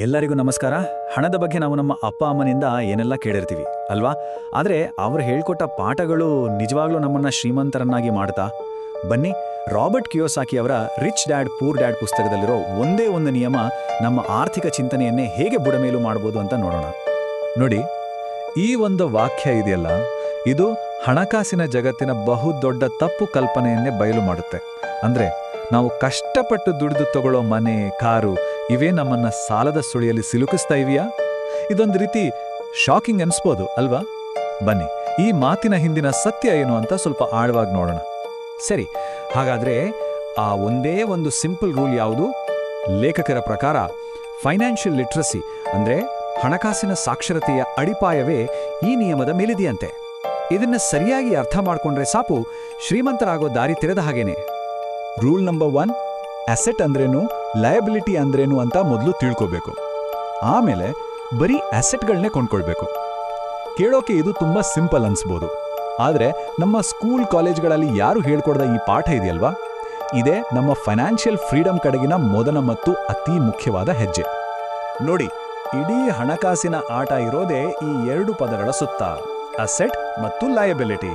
ಎಲ್ಲರಿಗೂ ನಮಸ್ಕಾರ. ಹಣದ ಬಗ್ಗೆ ನಾವು ನಮ್ಮ ಅಪ್ಪ ಅಮ್ಮನಿಂದ ಏನೆಲ್ಲ ಕೇಳಿರ್ತೀವಿ ಅಲ್ವಾ? ಆದರೆ ಅವರು ಹೇಳ್ಕೊಟ್ಟ ಪಾಠಗಳು ನಿಜವಾಗ್ಲೂ ನಮ್ಮನ್ನ ಶ್ರೀಮಂತರನ್ನಾಗಿ ಮಾಡ್ತಾ? ಬನ್ನಿ, ರಾಬರ್ಟ್ ಕಿಯೋಸಾಕಿ ಅವರ ರಿಚ್ ಡ್ಯಾಡ್ ಪೂರ್ ಡ್ಯಾಡ್ ಪುಸ್ತಕದಲ್ಲಿರೋ ಒಂದೇ ಒಂದು ನಿಯಮ ನಮ್ಮ ಆರ್ಥಿಕ ಚಿಂತನೆಯನ್ನೇ ಹೇಗೆ ಬುಡಮೇಲು ಮಾಡ್ಬೋದು ಅಂತ ನೋಡೋಣ. ನೋಡಿ, ಈ ಒಂದು ವಾಕ್ಯ ಇದೆಯಲ್ಲ, ಇದು ಹಣಕಾಸಿನ ಜಗತ್ತಿನ ಬಹುದೊಡ್ಡ ತಪ್ಪು ಕಲ್ಪನೆಯನ್ನೇ ಬಯಲು ಮಾಡುತ್ತೆ. ಅಂದ್ರೆ ನಾವು ಕಷ್ಟಪಟ್ಟು ದುಡಿದು ತಗೊಳ್ಳೋ ಮನೆ, ಕಾರು ಇವೇ ನಮ್ಮನ್ನ ಸಾಲದ ಸುಳಿಯಲ್ಲಿ ಸಿಲುಕಿಸ್ತಾ ಇವೆಯಾ? ಇದೊಂದು ರೀತಿ ಶಾಕಿಂಗ್ ಅನ್ಸ್ಬೋದು ಅಲ್ವಾ? ಬನ್ನಿ, ಈ ಮಾತಿನ ಹಿಂದಿನ ಸತ್ಯ ಏನು ಅಂತ ಸ್ವಲ್ಪ ಆಳವಾಗಿ ನೋಡೋಣ. ಸರಿ, ಹಾಗಾದ್ರೆ ಆ ಒಂದೇ ಒಂದು ಸಿಂಪಲ್ ರೂಲ್ ಯಾವುದು? ಲೇಖಕರ ಪ್ರಕಾರ ಫೈನಾನ್ಷಿಯಲ್ ಲಿಟ್ರಸಿ ಅಂದ್ರೆ ಹಣಕಾಸಿನ ಸಾಕ್ಷರತೆಯ ಅಡಿಪಾಯವೇ ಈ ನಿಯಮದ ಮೇಲಿದೆಯಂತೆ. ಇದನ್ನ ಸರಿಯಾಗಿ ಅರ್ಥ ಮಾಡ್ಕೊಂಡ್ರೆ ಸಾಕು, ಶ್ರೀಮಂತರಾಗೋ ದಾರಿ ತೆರೆದ ಹಾಗೇನೆ. ರೂಲ್ ನಂಬರ್ 1, ಅಸೆಟ್ ಅಂದ್ರೇನು, ಲಯಬಿಲಿಟಿ ಅಂದ್ರೇನು ಅಂತ ಮೊದಲು ತಿಳ್ಕೋಬೇಕು. ಆಮೇಲೆ ಬರೀ ಅಸೆಟ್ಗಳನ್ನೇ ಕೊಂಡ್ಕೊಳ್ಬೇಕು. ಕೇಳೋಕೆ ಇದು ತುಂಬಾ ಸಿಂಪಲ್ ಅನ್ಸ್ಬೋದು, ಆದರೆ ನಮ್ಮ ಸ್ಕೂಲ್ ಕಾಲೇಜ್ಗಳಲ್ಲಿ ಯಾರು ಹೇಳ್ಕೊಡ್ದ ಈ ಪಾಠ ಇದೆಯಲ್ವಾ, ಇದೇ ನಮ್ಮ ಫೈನಾನ್ಷಿಯಲ್ ಫ್ರೀಡಮ್ ಕಡೆಗಿನ ಮೊದಲ ಮತ್ತು ಅತಿ ಮುಖ್ಯವಾದ ಹೆಜ್ಜೆ. ನೋಡಿ, ಇಡೀ ಹಣಕಾಸಿನ ಆಟ ಇರೋದೇ ಈ ಎರಡು ಪದಗಳ ಸುತ್ತ, ಅಸೆಟ್ ಮತ್ತು ಲಯಬಿಲಿಟಿ.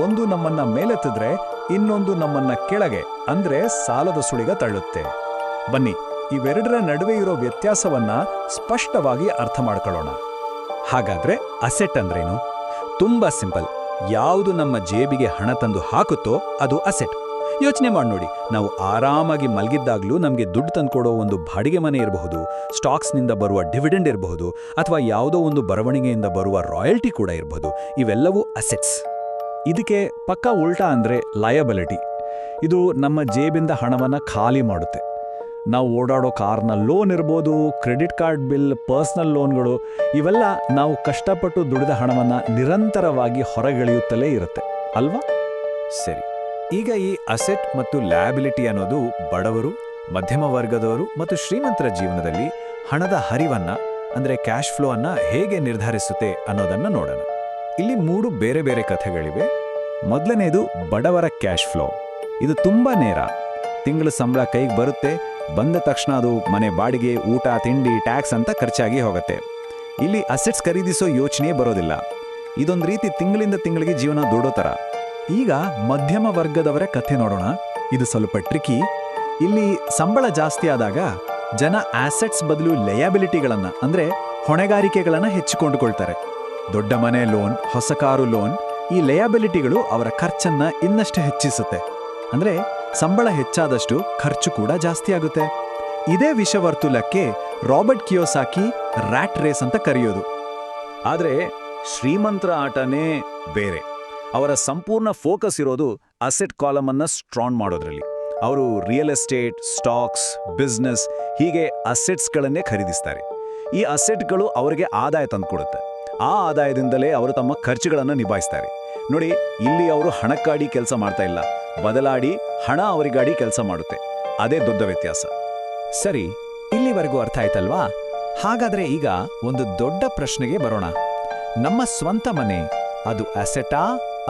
ಒಂದು ನಮ್ಮನ್ನ ಮೇಲೆತ್ತಿದ್ರೆ ಇನ್ನೊಂದು ನಮ್ಮನ್ನ ಕೆಳಗೆ ಅಂದ್ರೆ ಸಾಲದ ಸುಳಿಗ ತಳ್ಳುತ್ತೆ. ಬನ್ನಿ, ಇವೆರಡರ ನಡುವೆ ಇರೋ ವ್ಯತ್ಯಾಸವನ್ನ ಸ್ಪಷ್ಟವಾಗಿ ಅರ್ಥ ಮಾಡ್ಕೊಳ್ಳೋಣ. ಹಾಗಾದ್ರೆ ಅಸೆಟ್ ಅಂದ್ರೇನು? ತುಂಬಾ ಸಿಂಪಲ್. ಯಾವುದು ನಮ್ಮ ಜೇಬಿಗೆ ಹಣ ತಂದು ಹಾಕುತ್ತೋ ಅದು ಅಸೆಟ್. ಯೋಚನೆ ಮಾಡಿ ನೋಡಿ, ನಾವು ಆರಾಮಾಗಿ ಮಲಗಿದ್ದಾಗ್ಲೂ ನಮಗೆ ದುಡ್ಡು ತಂದ್ಕೊಡೋ ಒಂದು ಬಾಡಿಗೆ ಮನೆ ಇರಬಹುದು, ಸ್ಟಾಕ್ಸ್ನಿಂದ ಬರುವ ಡಿವಿಡೆಂಡ್ ಇರಬಹುದು, ಅಥವಾ ಯಾವುದೋ ಒಂದು ಬರವಣಿಗೆಯಿಂದ ಬರುವ ರಾಯಲ್ಟಿ ಕೂಡ ಇರಬಹುದು. ಇವೆಲ್ಲವೂ ಅಸೆಟ್ಸ್. ಇದಕ್ಕೆ ಪಕ್ಕಾ ಉಲ್ಟಾ ಅಂದ್ರೆ ಲಯಬಿಲಿಟಿ. ಇದು ನಮ್ಮ ಜೇಬಿಂದ ಹಣವನ್ನ ಖಾಲಿ ಮಾಡುತ್ತೆ. ನಾವು ಓಡಾಡೋ ಕಾರ್ನ ಲೋನ್ ಇರ್ಬೋದು, ಕ್ರೆಡಿಟ್ ಕಾರ್ಡ್ ಬಿಲ್, ಪರ್ಸನಲ್ ಲೋನ್ಗಳು, ಇವೆಲ್ಲ ನಾವು ಕಷ್ಟಪಟ್ಟು ದುಡಿದ ಹಣವನ್ನ ನಿರಂತರವಾಗಿ ಹೊರಗೆಳೆಯುತ್ತಲೇ ಇರುತ್ತೆ ಅಲ್ವಾ? ಸರಿ, ಈಗ ಈ ಅಸೆಟ್ ಮತ್ತು ಲಯಬಿಲಿಟಿ ಅನ್ನೋದು ಬಡವರು, ಮಧ್ಯಮ ವರ್ಗದವರು ಮತ್ತು ಶ್ರೀಮಂತರ ಜೀವನದಲ್ಲಿ ಹಣದ ಹರಿವನ್ನ ಅಂದ್ರೆ ಕ್ಯಾಶ್ ಫ್ಲೋ ಅನ್ನ ಹೇಗೆ ನಿರ್ಧರಿಸುತ್ತೆ ಅನ್ನೋದನ್ನ ನೋಡೋಣ. ಇಲ್ಲಿ 3 ಬೇರೆ ಬೇರೆ ಕಥೆಗಳಿವೆ. ಮೊದಲನೇದು ಬಡವರ ಕ್ಯಾಶ್ ಫ್ಲೋ. ಇದು ತುಂಬಾ ನೇರ. ತಿಂಗಳ ಸಂಬಳ ಕೈಗೆ ಬರುತ್ತೆ, ಬಂದ ತಕ್ಷಣ ಅದು ಮನೆ ಬಾಡಿಗೆ, ಊಟ, ತಿಂಡಿ, ಟ್ಯಾಕ್ಸ್ ಅಂತ ಖರ್ಚಾಗಿ ಹೋಗುತ್ತೆ. ಇಲ್ಲಿ ಅಸೆಟ್ಸ್ ಖರೀದಿಸೋ ಯೋಚನೆ ಬರೋದಿಲ್ಲ. ಇದೊಂದು ರೀತಿ ತಿಂಗಳಿಂದ ತಿಂಗಳಿಗೆ ಜೀವನ ದೊಡ್ಡೋ ಥರ. ಈಗ ಮಧ್ಯಮ ವರ್ಗದವರ ಕಥೆ ನೋಡೋಣ. ಇದು ಸ್ವಲ್ಪ ಟ್ರಿಕಿ. ಇಲ್ಲಿ ಸಂಬಳ ಜಾಸ್ತಿ ಆದಾಗ ಜನ ಆಸೆಟ್ಸ್ ಬದಲು ಲಯಬಿಲಿಟಿಗಳನ್ನ ಅಂದ್ರೆ ಹೊಣೆಗಾರಿಕೆಗಳನ್ನ ಹೆಚ್ಚಿಕೊಂಡುಕೊಳ್ತಾರೆ. ದೊಡ್ಡ ಮನೆ ಲೋನ್, ಹೊಸ ಕಾರು ಲೋನ್, ಈ ಲಯಬಿಲಿಟಿಗಳು ಅವರ ಖರ್ಚನ್ನ ಇನ್ನಷ್ಟು ಹೆಚ್ಚಿಸುತ್ತೆ. ಅಂದ್ರೆ ಸಂಬಳ ಹೆಚ್ಚಾದಷ್ಟು ಖರ್ಚು ಕೂಡ ಜಾಸ್ತಿ ಆಗುತ್ತೆ. ಇದೇ ವಿಷವರ್ತುಲಕ್ಕೆ ರಾಬರ್ಟ್ ಕಿಯೋಸಾಕಿ ರ್ಯಾಟ್ ರೇಸ್ ಅಂತ ಕರೆಯೋದು. ಆದ್ರೆ ಶ್ರೀಮಂತರ ಆಟನೇ ಬೇರೆ. ಅವರ ಸಂಪೂರ್ಣ ಫೋಕಸ್ ಇರೋದು ಅಸೆಟ್ ಕಾಲಮ್ ಅನ್ನ ಸ್ಟ್ರಾಂಗ್ ಮಾಡೋದ್ರಲ್ಲಿ. ಅವರು ರಿಯಲ್ ಎಸ್ಟೇಟ್, ಸ್ಟಾಕ್ಸ್, ಬಿಸ್ನೆಸ್ ಹೀಗೆ ಅಸೆಟ್ಸ್ಗಳನ್ನೇ ಖರೀದಿಸ್ತಾರೆ. ಈ ಅಸೆಟ್ಗಳು ಅವರಿಗೆ ಆದಾಯ ತಂದುಕೊಡುತ್ತೆ. ಆ ಆದಾಯದಿಂದಲೇ ಅವರು ತಮ್ಮ ಖರ್ಚುಗಳನ್ನು ನಿಭಾಯಿಸ್ತಾರೆ. ನೋಡಿ, ಇಲ್ಲಿ ಅವರು ಹಣಕ್ಕಾಡಿ ಕೆಲಸ ಮಾಡ್ತಾ ಇಲ್ಲ, ಬದಲಾಡಿ ಹಣ ಅವರಿಗಾಡಿ ಕೆಲಸ ಮಾಡುತ್ತೆ. ಅದೇ ದೊಡ್ಡ ವ್ಯತ್ಯಾಸ. ಸರಿ, ಇಲ್ಲಿವರೆಗೂ ಅರ್ಥ ಆಯ್ತಲ್ವಾ? ಹಾಗಾದ್ರೆ ಈಗ ಒಂದು ದೊಡ್ಡ ಪ್ರಶ್ನೆಗೆ ಬರೋಣ. ನಮ್ಮ ಸ್ವಂತ ಮನೆ ಅದು ಅಸೆಟಾ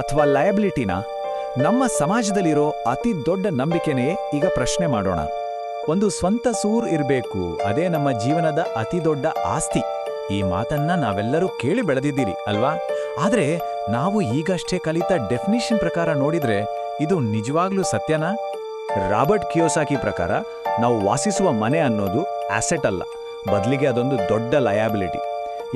ಅಥವಾ ಲಯಬಿಲಿಟಿನಾ? ನಮ್ಮ ಸಮಾಜದಲ್ಲಿರೋ ಅತಿ ದೊಡ್ಡ ನಂಬಿಕೆನೇ ಈಗ ಪ್ರಶ್ನೆ ಮಾಡೋಣ. ಒಂದು ಸ್ವಂತ ಸೂರ್ ಇರಬೇಕು, ಅದೇ ನಮ್ಮ ಜೀವನದ ಅತಿ ದೊಡ್ಡ ಆಸ್ತಿ. ಈ ಮಾತನ್ನ ನಾವೆಲ್ಲರೂ ಕೇಳಿ ಬೆಳೆದಿದ್ದೀರಿ ಅಲ್ವಾ? ಆದ್ರೆ ನಾವು ಈಗಷ್ಟೇ ಕಲಿತ ಡೆಫಿನಿಷನ್ ಪ್ರಕಾರ ನೋಡಿದ್ರೆ ಇದು ನಿಜವಾಗ್ಲೂ ಸತ್ಯನಾ? ರಾಬರ್ಟ್ ಕಿಯೋಸಾಕಿ ಪ್ರಕಾರ ನಾವು ವಾಸಿಸುವ ಮನೆ ಅನ್ನೋದು ಆಸೆಟ್ ಅಲ್ಲ, ಬದಲಿಗೆ ಅದೊಂದು ದೊಡ್ಡ ಲಯಬಿಲಿಟಿ.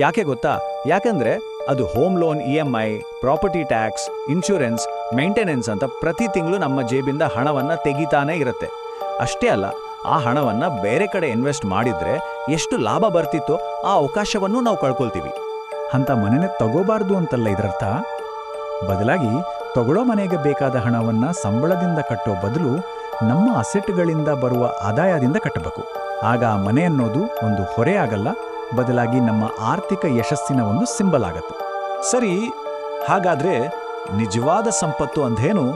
ಯಾಕೆ ಗೊತ್ತಾ? ಯಾಕಂದ್ರೆ ಅದು home loan, EMI, property tax, insurance, maintenance ಅಂತ ಪ್ರತಿ ತಿಂಗಳು ನಮ್ಮ ಜೇಬಿಂದ ಹಣವನ್ನ ತೆಗಿತಾನೇ ಇರುತ್ತೆ. ಅಷ್ಟೇ ಅಲ್ಲ, ಆ ಹಣವನ್ನ ಬೇರೆ ಕಡೆ ಇನ್ವೆಸ್ಟ್ ಮಾಡಿದ್ರೆ ಎಷ್ಟು ಲಾಭ ಬರ್ತಿತ್ತೋ ಆ ಅವಕಾಶವನ್ನು ನಾವು ಕಳ್ಕೊಳ್ತೀವಿ. ಅಂತ ಮನೆನೇ ತಗೋಬಾರ್ದು ಅಂತಲ್ಲ ಇದರರ್ಥ. ಬದಲಾಗಿ ತಗೊಳ್ಳೋ ಮನೆಗೆ ಬೇಕಾದ ಹಣವನ್ನ ಸಂಬಳದಿಂದ ಕಟ್ಟೋ ಬದಲು ನಮ್ಮ ಅಸೆಟ್ಗಳಿಂದ ಬರುವ ಆದಾಯದಿಂದ ಕಟ್ಟಬೇಕು. ಆಗ ಮನೆ ಅನ್ನೋದು ಒಂದು ಹೊರೆ ಆಗಲ್ಲ, ಬದಲಾಗಿ ನಮ್ಮ ಆರ್ಥಿಕ ಯಶಸ್ಸಿನ ಒಂದು ಸಿಂಬಲ್ ಆಗತ್ತೆ. ಸರಿ, ಹಾಗಾದ್ರೆ ನಿಜವಾದ ಸಂಪತ್ತು ಅಂದ್ರೇನು?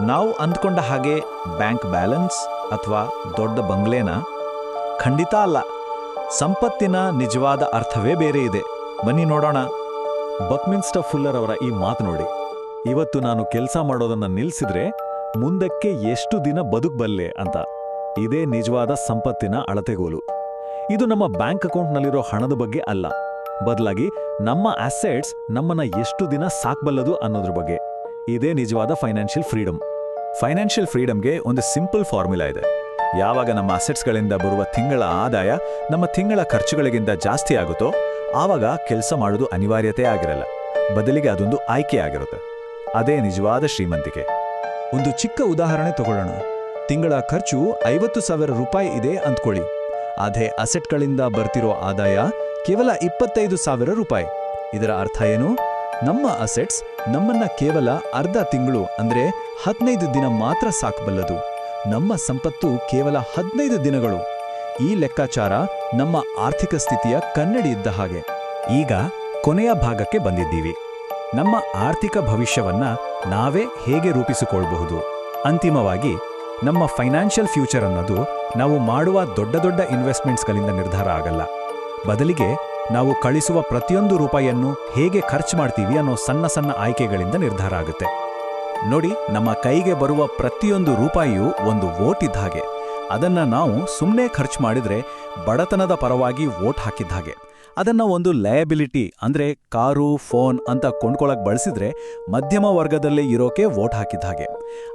ನಾವು ಅಂದ್ಕೊಂಡ ಹಾಗೆ ಬ್ಯಾಂಕ್ ಬ್ಯಾಲೆನ್ಸ್ ಅಥವಾ ದೊಡ್ಡ ಬಂಗ್ಲೆನಾ? ಖಂಡಿತ ಅಲ್ಲ. ಸಂಪತ್ತಿನ ನಿಜವಾದ ಅರ್ಥವೇ ಬೇರೆ ಇದೆ. ಬನ್ನಿ ನೋಡೋಣ. ಬಕ್ಮಿನ್ಸ್ಟರ್ ಫುಲ್ಲರ್ ಅವರ ಈ ಮಾತು ನೋಡಿ. ಇವತ್ತು ನಾನು ಕೆಲಸ ಮಾಡೋದನ್ನ ನಿಲ್ಸಿದ್ರೆ ಮುಂದಕ್ಕೆ ಎಷ್ಟು ದಿನ ಬದುಕಬಲ್ಲೆ ಅಂತ. ಇದೇ ನಿಜವಾದ ಸಂಪತ್ತಿನ ಅಳತೆಗೋಲು. ಇದು ನಮ್ಮ ಬ್ಯಾಂಕ್ ಅಕೌಂಟ್ನಲ್ಲಿರೋ ಹಣದ ಬಗ್ಗೆ ಅಲ್ಲ, ಬದಲಾಗಿ ನಮ್ಮ ಅಸೆಟ್ಸ್ ನಮ್ಮನ್ನ ಎಷ್ಟು ದಿನ ಸಾಕ್ಬಲ್ಲದು ಅನ್ನೋದ್ರ ಬಗ್ಗೆ. ಇದೇ ನಿಜವಾದ ಫೈನಾನ್ಷಿಯಲ್ ಫ್ರೀಡಮ್. ಫೈನಾನ್ಷಿಯಲ್ ಫ್ರೀಡಮ್ಗೆ ಒಂದು ಸಿಂಪಲ್ ಫಾರ್ಮುಲಾ ಇದೆ. ಯಾವಾಗ ನಮ್ಮ ಅಸೆಟ್ಸ್ಗಳಿಂದ ಬರುವ ತಿಂಗಳ ಆದಾಯ ನಮ್ಮ ತಿಂಗಳ ಖರ್ಚುಗಳಿಗಿಂತ ಜಾಸ್ತಿ ಆಗುತ್ತೋ ಆವಾಗ ಕೆಲಸ ಮಾಡೋದು ಅನಿವಾರ್ಯತೆ ಆಗಿರಲ್ಲ, ಬದಲಿಗೆ ಅದೊಂದು ಆಯ್ಕೆ ಆಗಿರುತ್ತೆ. ಅದೇ ನಿಜವಾದ ಶ್ರೀಮಂತಿಕೆ. ಒಂದು ಚಿಕ್ಕ ಉದಾಹರಣೆ ತಗೊಳ್ಳೋಣ. ತಿಂಗಳ ಖರ್ಚು 50,000 ರೂಪಾಯಿ ಇದೆ ಅಂದ್ಕೊಳ್ಳಿ. ಅದೇ ಅಸೆಟ್ಗಳಿಂದ ಬರ್ತಿರೋ ಆದಾಯ ಕೇವಲ 25,000 ರೂಪಾಯಿ. ಇದರ ಅರ್ಥ ಏನು? ನಮ್ಮ ಅಸೆಟ್ಸ್ ನಮ್ಮನ್ನ ಕೇವಲ ಅರ್ಧ ತಿಂಗಳು ಅಂದ್ರೆ 15 ದಿನ ಮಾತ್ರ ಸಾಕಬಲ್ಲದು. ನಮ್ಮ ಸಂಪತ್ತು ಕೇವಲ 15 ದಿನಗಳು. ಈ ಲೆಕ್ಕಾಚಾರ ನಮ್ಮ ಆರ್ಥಿಕ ಸ್ಥಿತಿಯ ಕನ್ನಡಿ ಇದ್ದ ಹಾಗೆ. ಈಗ ಕೊನೆಯ ಭಾಗಕ್ಕೆ ಬಂದಿದ್ದೀವಿ. ನಮ್ಮ ಆರ್ಥಿಕ ಭವಿಷ್ಯವನ್ನ ನಾವೇ ಹೇಗೆ ರೂಪಿಸಿಕೊಳ್ಳಬಹುದು? ಅಂತಿಮವಾಗಿ ನಮ್ಮ ಫೈನಾನ್ಷಿಯಲ್ ಫ್ಯೂಚರ್ ಅನ್ನೋದು ನಾವು ಮಾಡುವ ದೊಡ್ಡ ದೊಡ್ಡ ಇನ್ವೆಸ್ಟ್ಮೆಂಟ್ಸ್ಗಳಿಂದ ನಿರ್ಧಾರ ಆಗಲ್ಲ. ಬದಲಿಗೆ ನಾವು ಕಳಿಸುವ ಪ್ರತಿಯೊಂದು ರೂಪಾಯಿಯನ್ನು ಹೇಗೆ ಖರ್ಚು ಮಾಡ್ತೀವಿ ಅನ್ನೋ ಸಣ್ಣ ಸಣ್ಣ ಆಯ್ಕೆಗಳಿಂದ ನಿರ್ಧಾರ ಆಗುತ್ತೆ. ನೋಡಿ, ನಮ್ಮ ಕೈಗೆ ಬರುವ ಪ್ರತಿಯೊಂದು ರೂಪಾಯಿಯೂ ಒಂದು ವೋಟ್ ಇದ್ದ ಹಾಗೆ. ಅದನ್ನ ನಾವು ಸುಮ್ಮನೆ ಖರ್ಚು ಮಾಡಿದ್ರೆ ಬಡತನದ ಪರವಾಗಿ ವೋಟ್ ಹಾಕಿದ್ದ ಹಾಗೆ. ಅದನ್ನ ಒಂದು ಲಯಬಿಲಿಟಿ ಅಂದ್ರೆ ಕಾರು, ಫೋನ್ ಅಂತ ಕೊಂಡ್ಕೊಳಕ್ ಬಳಸಿದ್ರೆ ಮಧ್ಯಮ ವರ್ಗದಲ್ಲೇ ಇರೋಕೆ ವೋಟ್ ಹಾಕಿದ್ದ ಹಾಗೆ.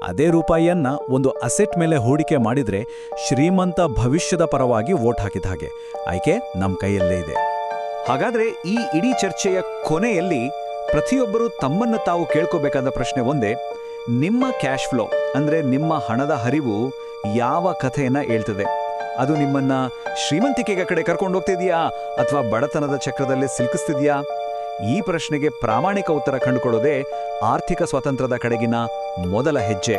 ಅದೇ ರೂಪಾಯಿಯನ್ನ ಒಂದು ಅಸೆಟ್ ಮೇಲೆ ಹೂಡಿಕೆ ಮಾಡಿದ್ರೆ ಶ್ರೀಮಂತ ಭವಿಷ್ಯದ ಪರವಾಗಿ ವೋಟ್ ಹಾಕಿದ್ದ ಹಾಗೆ. ಆಯ್ಕೆ ನಮ್ಮ ಕೈಯಲ್ಲೇ ಇದೆ. ಹಾಗಾದ್ರೆ ಈ ಇಡೀ ಚರ್ಚೆಯ ಕೊನೆಯಲ್ಲಿ ಪ್ರತಿಯೊಬ್ಬರೂ ತಮ್ಮನ್ನು ತಾವು ಕೇಳ್ಕೋಬೇಕಾದ ಪ್ರಶ್ನೆ ಒಂದೇ: ನಿಮ್ಮ ಕ್ಯಾಶ್ ಫ್ಲೋ ಅಂದ್ರೆ ನಿಮ್ಮ ಹಣದ ಹರಿವು ಯಾವ ಕಥೆಯನ್ನ ಹೇಳ್ತದೆ? ಅದು ನಿಮ್ಮನ್ನ ಶ್ರೀಮಂತಿಕೆಯ ಕಡೆ ಕರ್ಕೊಂಡು ಹೋಗ್ತಿದ್ಯಾ ಅಥವಾ ಬಡತನದ ಚಕ್ರದಲ್ಲಿ ಸಿಲುಕಿಸ್ತಿದ್ಯಾ? ಈ ಪ್ರಶ್ನೆಗೆ ಪ್ರಾಮಾಣಿಕ ಉತ್ತರ ಕಂಡುಕೊಳ್ಳೋದೇ ಆರ್ಥಿಕ ಸ್ವಾತಂತ್ರ್ಯದ ಕಡೆಗಿನ ಮೊದಲ ಹೆಜ್ಜೆ.